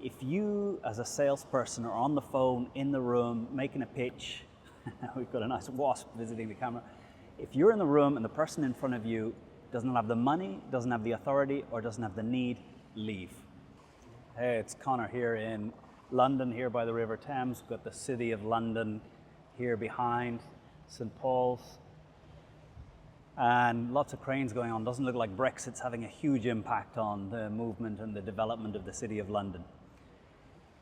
If you, as a salesperson, are on the phone, in the room, making a pitch, we've got a nice wasp visiting the camera. If you're in the room and the person in front of you doesn't have the money, doesn't have the authority, or doesn't have the need, leave. Hey, it's Conor here in London, here by the River Thames. We've got the City of London here behind, St. Paul's. And lots of cranes going on. Doesn't look like Brexit's having a huge impact on the movement and the development of the City of London.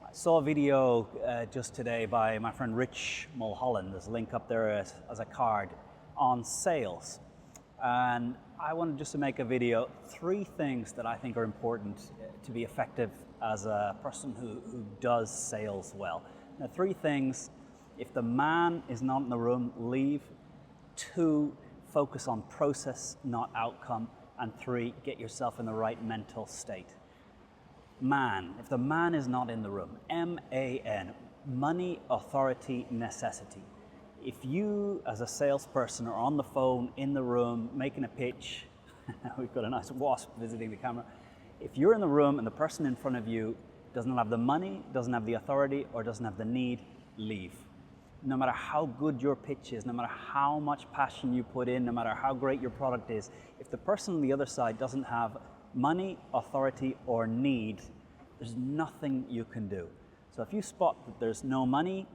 I saw a video just today by my friend Rich Mulholland. There's a link up there as a card on sales. And I wanted just to make a video, 3 things that I think are important to be effective as a person who does sales well. Now, 3 things: if the man is not in the room, leave. 2, focus on process, not outcome. And 3, get yourself in the right mental state. Man, if the man is not in the room, M.A.N, money, authority, necessity. If you, as a salesperson, are on the phone, in the room, making a pitch, we've got a nice wasp visiting the camera. If you're in the room and the person in front of you doesn't have the money, doesn't have the authority, or doesn't have the need, leave. No matter how good your pitch is, no matter how much passion you put in, no matter how great your product is, if the person on the other side doesn't have money, authority, or need, there's nothing you can do. So if you spot that there's no money,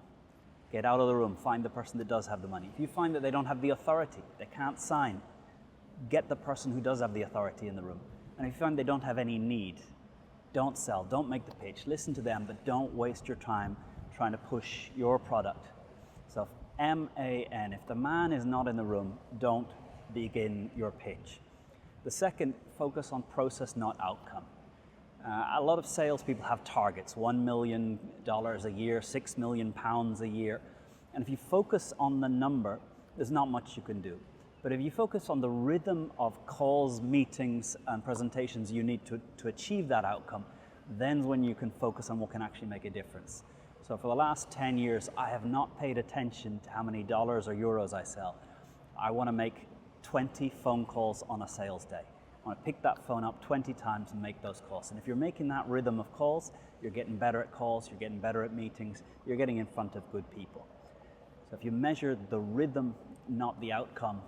get out of the room, find the person that does have the money. If you find that they don't have the authority, they can't sign, get the person who does have the authority in the room. And if you find they don't have any need, don't sell, don't make the pitch, listen to them, but don't waste your time trying to push your product. So M.A.N, if the man is not in the room, don't begin your pitch. The second, focus on process, not outcome. A lot of salespeople have targets, $1 million a year, £6 million a year. And if you focus on the number, there's not much you can do. But if you focus on the rhythm of calls, meetings, and presentations you need to achieve that outcome, then when you can focus on what can actually make a difference. So for the last 10 years, I have not paid attention to how many dollars or euros I sell. I want to make 20 phone calls on a sales day. I want to pick that phone up 20 times and make those calls. And if you're making that rhythm of calls, you're getting better at calls, you're getting better at meetings, you're getting in front of good people. So if you measure the rhythm, not the outcome,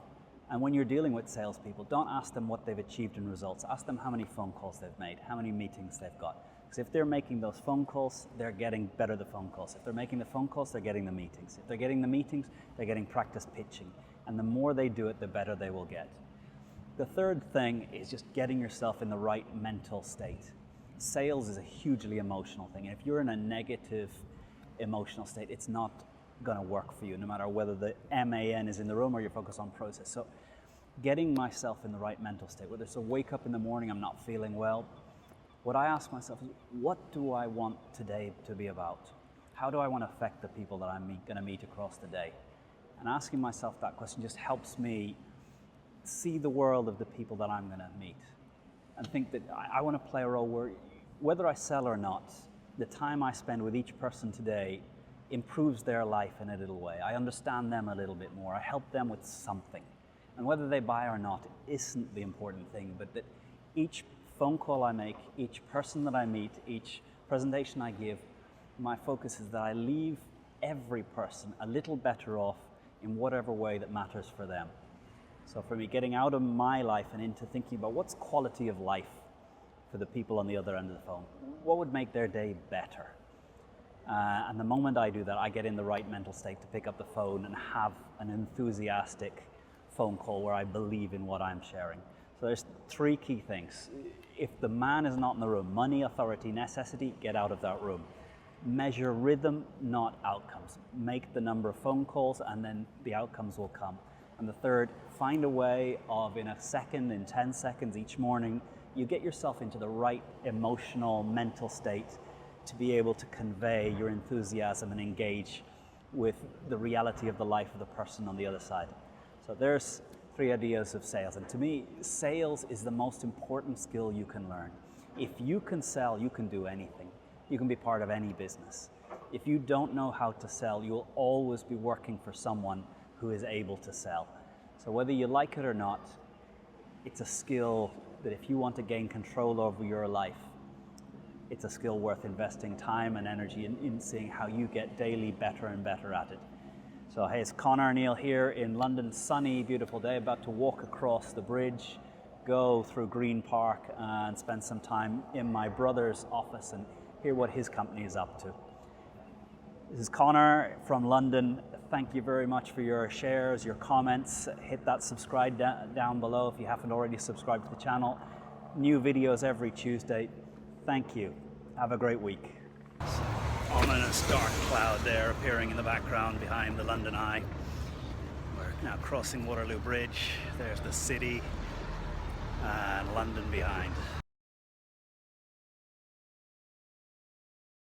and when you're dealing with salespeople, don't ask them what they've achieved in results. Ask them how many phone calls they've made, how many meetings they've got. Because if they're making those phone calls, they're getting better the phone calls. If they're making the phone calls, they're getting the meetings. If they're getting the meetings, they're getting practice pitching. And the more they do it, the better they will get. The third thing is just getting yourself in the right mental state. Sales is a hugely emotional thing. And if you're in a negative emotional state, it's not going to work for you, no matter whether the M.A.N is in the room or you're focused on process. So getting myself in the right mental state, whether it's a wake up in the morning, I'm not feeling well, what I ask myself is, what do I want today to be about? How do I want to affect the people that I'm going to meet across the day? And asking myself that question just helps me see the world of the people that I'm going to meet and think that I want to play a role where, whether I sell or not, the time I spend with each person today improves their life in a little way. I understand them a little bit more. I help them with something. And whether they buy or not isn't the important thing, but that each phone call I make, each person that I meet, each presentation I give, my focus is that I leave every person a little better off in whatever way that matters for them. So for me, getting out of my life and into thinking about what's quality of life for the people on the other end of the phone, what would make their day better? And the moment I do that, I get in the right mental state to pick up the phone and have an enthusiastic phone call where I believe in what I'm sharing. So there's 3 key things. If the man is not in the room, money, authority, necessity, get out of that room. Measure rhythm, not outcomes. Make the number of phone calls and then the outcomes will come. And the third, find a way of, in a second, in 10 seconds each morning, you get yourself into the right emotional, mental state to be able to convey your enthusiasm and engage with the reality of the life of the person on the other side. So there's 3 ideas of sales. And to me, sales is the most important skill you can learn. If you can sell, you can do anything. You can be part of any business. If you don't know how to sell, you'll always be working for someone who is able to sell. So whether you like it or not, it's a skill that if you want to gain control over your life, it's a skill worth investing time and energy in seeing how you get daily better and better at it. So hey, it's Conor Neill here in London, sunny, beautiful day, about to walk across the bridge, go through Green Park and spend some time in my brother's office and hear what his company is up to. This is Conor from London. Thank you very much for your shares, your comments. Hit that subscribe down below if you haven't already subscribed to the channel. New videos every Tuesday. Thank you. Have a great week. Ominous dark cloud there appearing in the background behind the London Eye. We're now crossing Waterloo Bridge. There's the city and London behind.